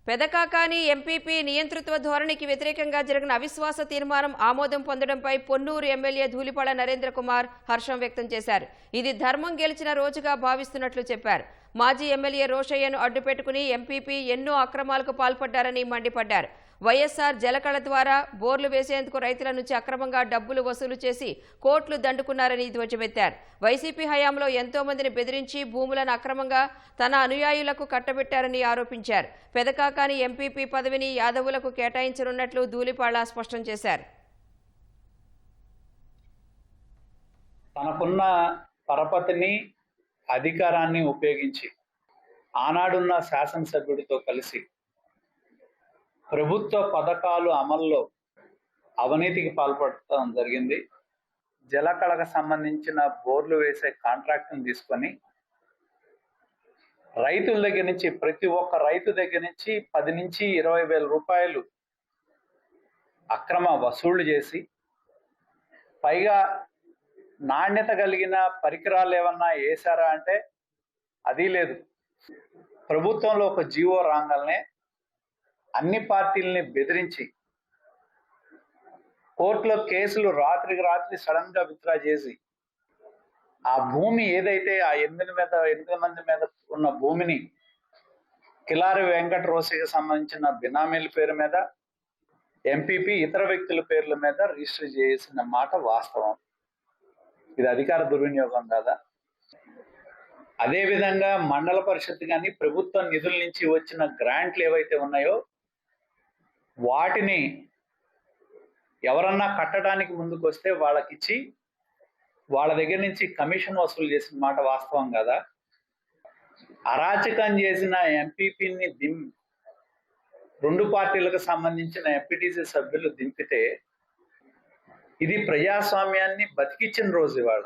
Pedakakani MPP నియంతృత్వ ధోరణికి వ్యతిరేకంగా జరిగిన అవిశ్వాస తీర్మానం ఆమోదం పొందడంపై పొన్నూరు ఎమ్మెల్యే ధూళిపాళ నరేంద్ర కుమార్ హర్షం వ్యక్తం చేశారు. ఇది ధర్మం గెలిచిన రోజుగా భావిస్తున్నట్లు చెప్పారు. మాజీ ఎమ్మెల్యే రోషయ్యను అడ్డుపెట్టుకుని ఎంపీపీ ఎన్నో అక్రమాలకు పాల్పడ్డారని మండిపడ్డారు. వైఎస్ఆర్ జలకళ ద్వారా బోర్లు వేసేందుకు రైతుల నుంచి అక్రమంగా డబ్బులు వసూలు చేసి కోట్లు దండుకున్నారని ధ్వజమెత్తారు. వైసీపీ హయాంలో ఎంతో మందిని బెదిరించి భూములను అక్రమంగా తన అనుయాయులకు కట్టబెట్టారని ఆరోపించారు. పెదకాకాని ఎంపీపీ పదవిని యాదవులకు కేటాయించనున్నట్లు ధూళిపాళ స్పష్టం చేశారు. తనకున్న పరపతిని అధికారాన్ని ఉపయోగించి ఆనాడున్న శాసనసభ్యుడితో కలిసి ప్రభుత్వ పథకాలు అమల్లో అవినీతికి పాల్పడటం జరిగింది. జలకళకు సంబంధించిన బోర్లు వేసే కాంట్రాక్ట్ని తీసుకొని రైతుల దగ్గర నుంచి ప్రతి ఒక్క రైతు దగ్గర నుంచి 10 నుంచి 20 వేల రూపాయలు అక్రమ వసూళ్లు చేసి పైగా నాణ్యత కలిగిన పరికరాలు ఏమన్నా వేశారా అంటే అది లేదు. ప్రభుత్వంలో ఒక జీవో రాగానే అన్ని పార్టీలని బెదిరించి కోర్టులో కేసులు రాత్రికి రాత్రి సడన్ గా విత్డ్రా చేసి ఆ భూమి ఏదైతే ఆ 8 మంది మీద ఉన్న భూమిని కిలారి వెంకట రోసికి సంబంధించిన బినామీల పేరు మీద ఎంపీపీ ఇతర వ్యక్తుల పేర్ల మీద రిజిస్టర్ చేసిన మాట వాస్తవం. ఇది అధికార దుర్వినియోగం కాదా? అదేవిధంగా మండల పరిషత్ కానీ ప్రభుత్వ నిధుల నుంచి వచ్చిన గ్రాంట్లు ఏవైతే ఉన్నాయో వాటిని ఎవరన్నా కట్టడానికి ముందుకు వస్తే వాళ్ళకిచ్చి వాళ్ళ దగ్గర నుంచి కమిషన్ వసూలు చేసిన మాట వాస్తవం కదా? అరాచకం చేసిన ఎంపీపీని 2 పార్టీలకు సంబంధించిన ఎంపీటీసీ సభ్యులు దింపితే ఇది ప్రజాస్వామ్యాన్ని బతికించిన రోజు ఇవాళ.